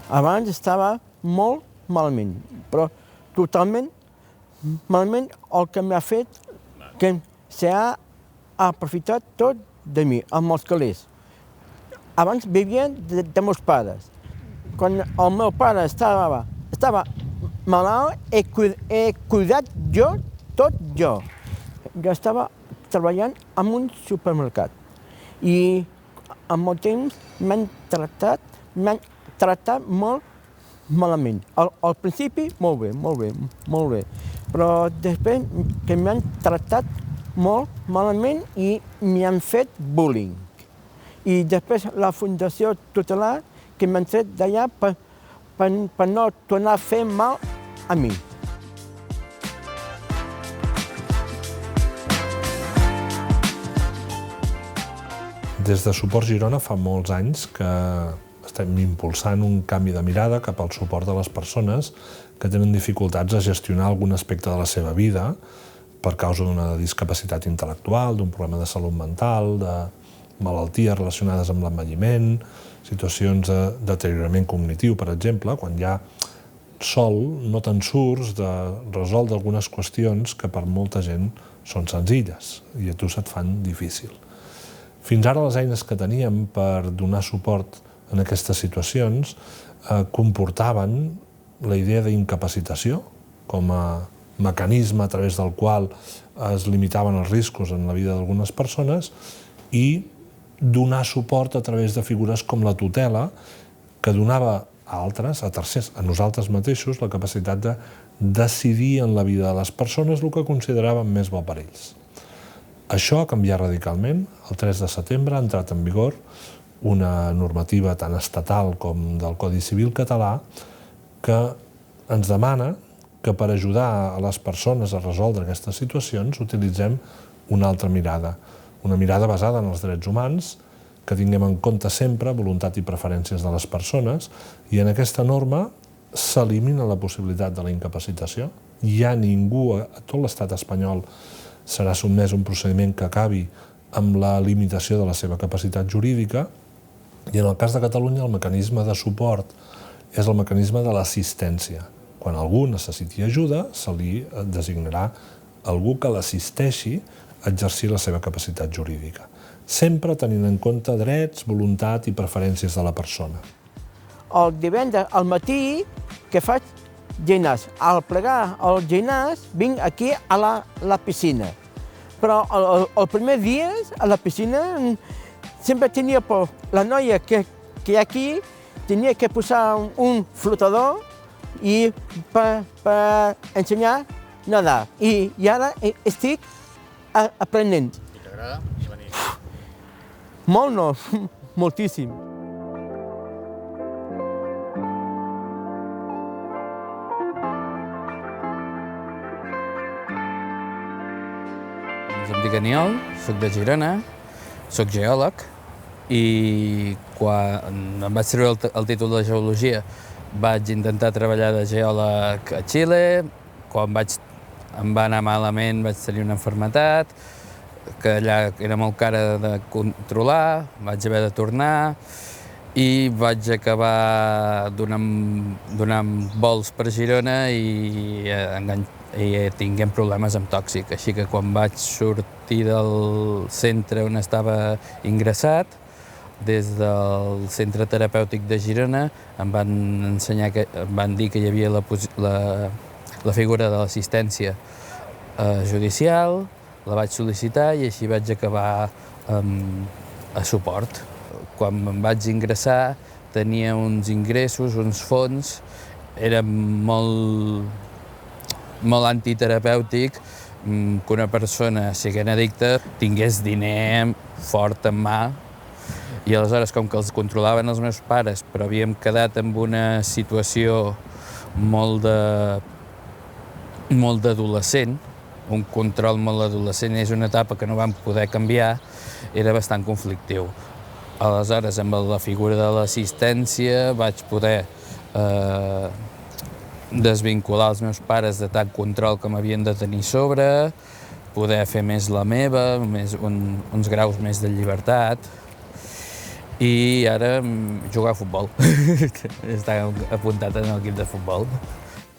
Abans estava molt malament, però totalment malament, el que m'ha fet que s'ha aprofitat tot de mi, amb els calés. Abans vivia de meus pares. Quan el meu pare estava malalt, he cuidat jo, tot jo. Jo estava treballant en un supermercat i amb el temps m'han tractat molt malament. Al principi, molt bé. Però després que m'han tractat molt malament i m'han fet bullying. I després la Fundació Tutelar que m'han tret d'allà per no tornar a fer mal a mi. Des de Suport Girona fa molts anys que estem impulsant un canvi de mirada cap al suport de les persones que tenen dificultats a gestionar algun aspecte de la seva vida per causa d'una discapacitat intel·lectual, d'un problema de salut mental, de malalties relacionades amb l'envelliment, situacions de deteriorament cognitiu, per exemple, quan ja sol no te'n surts de resoldre algunes qüestions que per molta gent són senzilles i a tu se't fan difícil. Fins ara les eines que teníem per donar suport en aquestes situacions comportaven la idea d'incapacitació com a mecanisme a través del qual es limitaven els riscos en la vida d'algunes persones i donar suport a través de figures com la tutela, que donava a altres, a tercers, a nosaltres mateixos, la capacitat de decidir en la vida de les persones el que consideràvem més bo per ells. Això ha canviat radicalment. El 3 de setembre ha entrat en vigor una normativa tan estatal com del Codi Civil català que ens demana que per ajudar a les persones a resoldre aquestes situacions utilitzem una altra mirada, una mirada basada en els drets humans, que tinguem en compte sempre voluntat i preferències de les persones, i en aquesta norma s'elimina la possibilitat de la incapacitació. Ja ningú a tot l'estat espanyol serà sotmès a un procediment que acabi amb la limitació de la seva capacitat jurídica, i en el cas de Catalunya el mecanisme de suport és el mecanisme de l'assistència. Quan algú necessiti ajuda, se li designarà algú que l'assisteixi a exercir la seva capacitat jurídica, sempre tenint en compte drets, voluntat i preferències de la persona. El divendres al matí que faig gimnàs. Al plegar el gimnàs vinc aquí a la piscina. Però els primers dies a la piscina sempre tenia por. La noia que hi ha aquí tenia que posar un flotador i per ensenyar a nedar. I ara estic aprenent. I t'agrada venir? Molt no, moltíssim. Em dic Aniol, soc de Girona, soc geòleg i quan em vaig treure el títol de geologia vaig intentar treballar de geòleg a Xile. Quan em va anar malament vaig tenir una malaltia que allà era molt cara de controlar, vaig haver de tornar i vaig acabar donant vols per Girona i tinguem problemes amb tòxic. Així que quan vaig sortir del centre on estava ingressat, des del centre terapèutic de Girona, em van dir que hi havia la figura de l'assistència judicial, la vaig sol·licitar i així vaig acabar a suport. Quan em vaig ingressar tenia uns ingressos, uns fons, era molt antiterapèutic que una persona, siguent addicta, tingués diner fort en mà. I aleshores, com que els controlaven els meus pares, però havíem quedat en una situació molt d'adolescent, un control molt adolescent, és una etapa que no vam poder canviar, era bastant conflictiu. Aleshores, amb la figura de l'assistència vaig poder desvincular els meus pares de tant control que m'havien de tenir sobre, poder fer més la meva, uns graus més de llibertat. i ara jugar a futbol. Està apuntat en l'equip de futbol.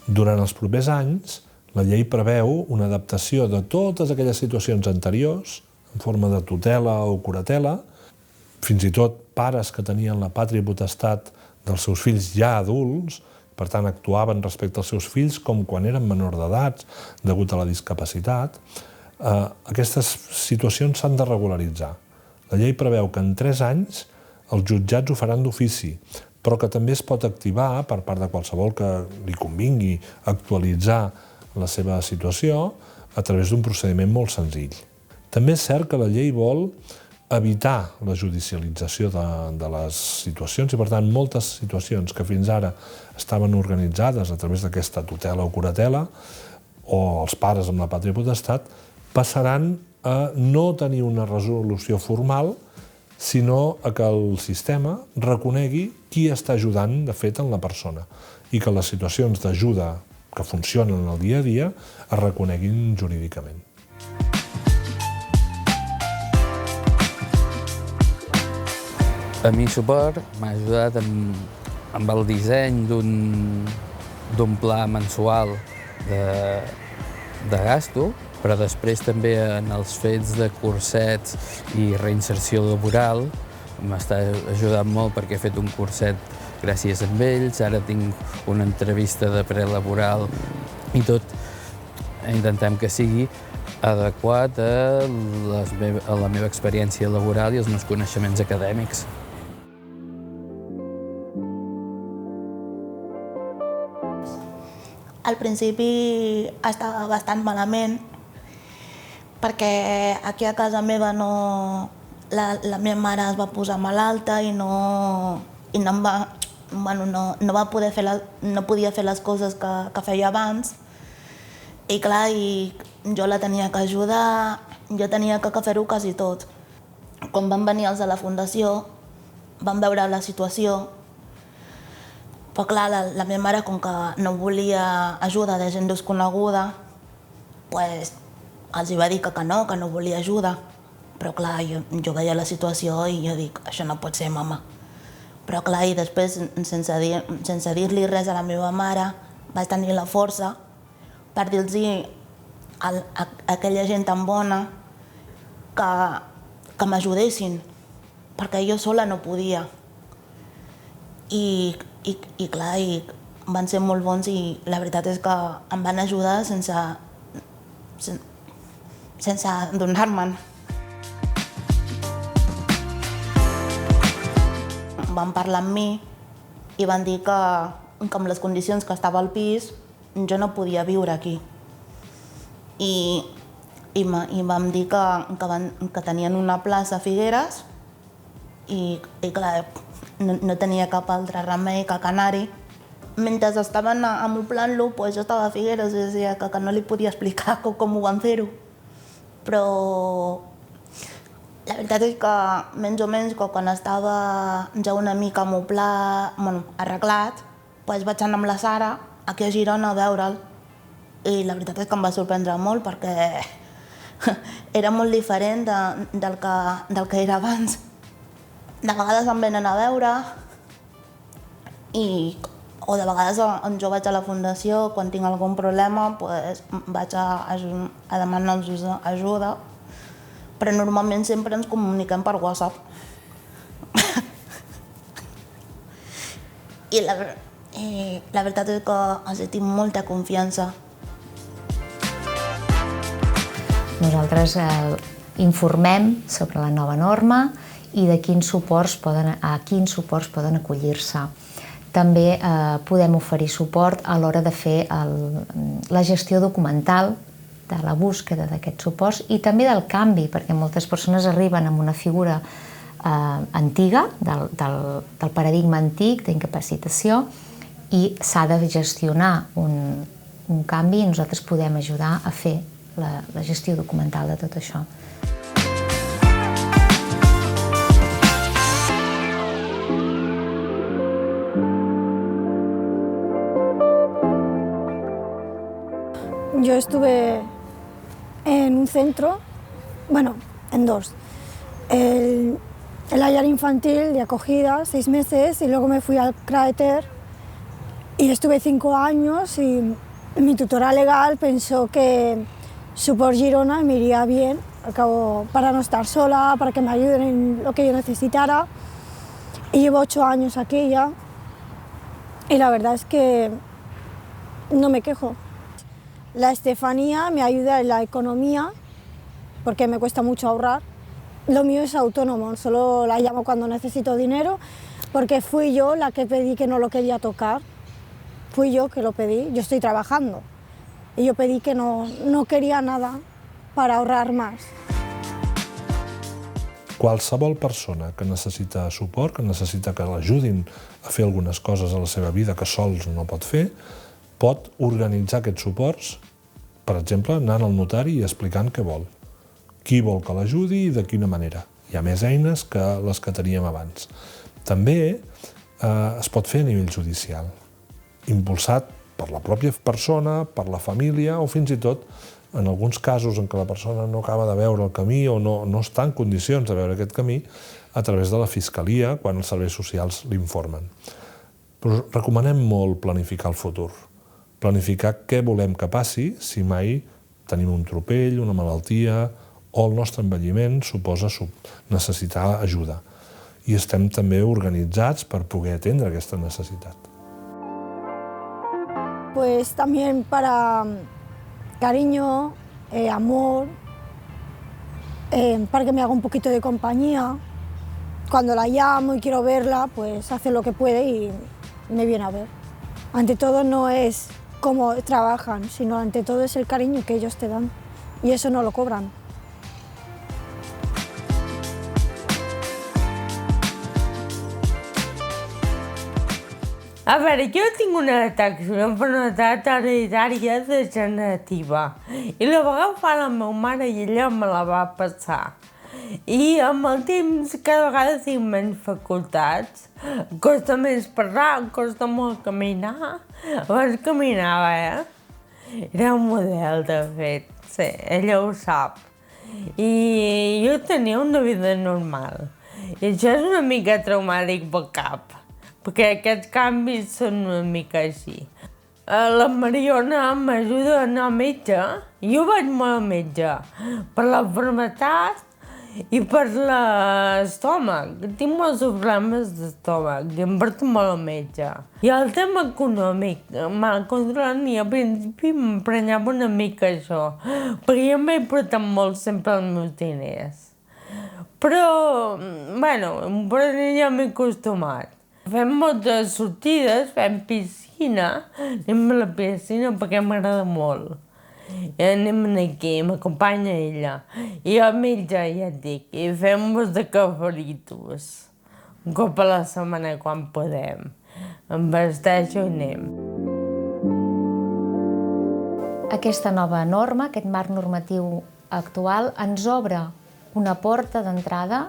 Durant els propers anys, la llei preveu una adaptació de totes aquelles situacions anteriors, en forma de tutela o curatela, fins i tot pares que tenien la pàtria potestat dels seus fills ja adults, per tant actuaven respecte als seus fills com quan eren menors d'edat, degut a la discapacitat. Aquestes situacions s'han de regularitzar. La llei preveu que en 3 anys els jutjats ho faran d'ofici, però que també es pot activar per part de qualsevol que li convingui actualitzar la seva situació a través d'un procediment molt senzill. També és cert que la llei vol evitar la judicialització de les situacions i, per tant, moltes situacions que fins ara estaven organitzades a través d'aquesta tutela o curatela o els pares amb la pàtria potestat passaran a no tenir una resolució formal, sinó a que el sistema reconegui qui està ajudant, de fet, en la persona i que les situacions d'ajuda que funcionen al dia a dia es reconeguin jurídicament. A mi suport m'ha ajudat amb el disseny d'un pla mensual de gasto, però després també en els fets de cursets i reinserció laboral m'està ajudant molt perquè he fet un curset gràcies a ells, ara tinc una entrevista de prelaboral i tot intentem que sigui adequat a la meva experiència laboral i als meus coneixements acadèmics. Al principi estava bastant malament perquè aquí a casa meva la meva mare es va posar malalta i no podia fer les coses que feia abans. I clar, jo la tenia que ajudar, jo tenia que fer-ho quasi tot. Quan van venir els de la fundació, van veure la situació, però clar, la meva mare, com que no volia ajuda de gent desconeguda, doncs els va dir que no volia ajuda. Però clar, jo veia la situació i jo dic, això no pot ser, mama. Però clar, i després, sense dir-li res a la meva mare, vaig tenir la força per dir-los a aquella gent tan bona que m'ajudessin, perquè jo sola no podia. I clar, van ser molt bons i la veritat és que em van ajudar sense donar-me'n. Van parlar amb mi i van dir que amb les condicions que estava al pis jo no podia viure aquí. I vam dir que tenien una plaça a Figueres i clar, no tenia cap altre remei que anar-hi. Mentre estaven amoplant-lo, jo estava a Figueres i deia que no li podia explicar com ho van fer-ho. Però la veritat és que, menys o menys, quan estava ja una mica arreglat, vaig anar amb la Sara aquí a Girona a veure'l. I la veritat és que em va sorprendre molt perquè era molt diferent del que era abans. De vegades em venen a veure o de vegades jo vaig a la fundació quan tinc algun problema, vaig a demanar-los ajuda, però normalment sempre ens comuniquem per WhatsApp. I la veritat és que els tinc molta confiança. Nosaltres informem sobre la nova norma i de a quins suports poden acollir-se. També podem oferir suport a l'hora de fer la gestió documental de la búsqueda d'aquests suports i també del canvi, perquè moltes persones arriben amb una figura antiga, del paradigma antic d'incapacitació, i s'ha de gestionar un canvi i nosaltres podem ajudar a fer la gestió documental de tot això. Yo estuve en un centro, bueno, en dos. El en la llar infantil de acogida 6 meses y luego me fui al CRAETER y estuve 5 años y mi tutora legal pensó que Suport Girona me iría bien, al cabo, para no estar sola, para que me ayuden en lo que yo necesitara. Y llevo 8 años aquí ya y la verdad es que no me quejo. La Estefanía me ayuda en la economía porque me cuesta mucho ahorrar. Lo mío es autónomo, solo la llamo cuando necesito dinero porque fui yo la que pedí que no lo quería tocar. Fui yo que lo pedí, yo estoy trabajando y yo pedí que no quería nada para ahorrar más. Qualsevol persona que necessita suport, que necessita que l'ajudin a fer algunes coses a la seva vida que sols no pot fer, pot organitzar aquests suports, per exemple, anant al notari i explicant què vol. Qui vol que l'ajudi i de quina manera. Hi ha més eines que les que teníem abans. També es pot fer a nivell judicial, impulsat per la pròpia persona, per la família o fins i tot en alguns casos en què la persona no acaba de veure el camí o no està en condicions de veure aquest camí, a través de la Fiscalia, quan els serveis socials l'informen. Però recomanem molt planificar el futur, planificar què volem que passi si mai tenim un tropell, una malaltia o el nostre envelliment suposa necessitar ajuda. I estem també organitzats per poder atendre aquesta necessitat. Pues también para cariño, amor, para que me haga un poquito de compañía. Cuando la llamo y quiero verla, pues hace lo que puede y me viene a ver. Ante todo no es cómo trabajan, sino ante todo es el cariño que ellos te dan y eso no lo cobran. A veure, jo tinc una maternitat hereditària degenerativa i la va agafar la meva mare i ella me la va passar. I amb el temps cada vegada tinc menys facultats, costa més parlar, costa molt caminar. Abans caminava, Era un model, de fet, sí, ella ho sap. I jo tenia una vida normal. I això és una mica traumàtic pel cap, perquè aquests canvis són una mica així. La Mariona m'ajuda a anar al metge. Jo vaig molt al metge per la malaltia i per l'estómac. Tinc molts problemes d'estómac i em porto molt al metge. I el tema econòmic m'ha controlat i al principi m'emprenyava una mica això, perquè jo m'he portat molt sempre els meus diners. Però, ja m'he acostumat. Fem moltes sortides, fem piscina, anem a la piscina perquè m'agrada molt. I anem aquí, m'acompanya ella. I al metge, ja et dic, i fem molts de caferitos. Un cop a la setmana quan podem. Em vesteixo i anem. Aquesta nova norma, aquest marc normatiu actual, ens obre una porta d'entrada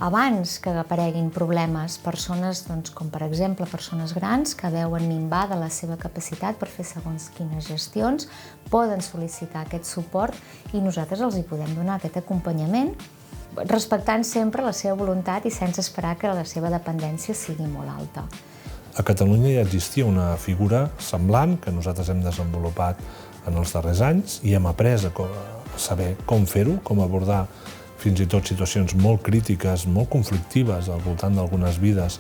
abans que apareguin problemes, persones com per exemple persones grans que veuen minvada la seva capacitat per fer segons quines gestions, poden sol·licitar aquest suport i nosaltres els hi podem donar aquest acompanyament, respectant sempre la seva voluntat i sense esperar que la seva dependència sigui molt alta. A Catalunya ja existia una figura semblant que nosaltres hem desenvolupat en els darrers anys i hem après a saber com fer-ho, com abordar fins i tot situacions molt crítiques, molt conflictives al voltant d'algunes vides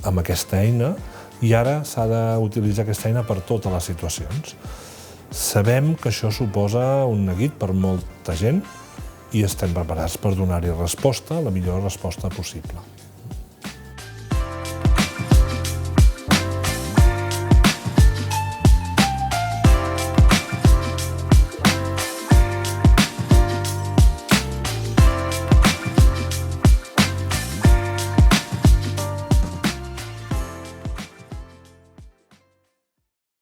amb aquesta eina, i ara s'ha d'utilitzar aquesta eina per totes les situacions. Sabem que això suposa un neguit per molta gent i estem preparats per donar-hi resposta, la millor resposta possible.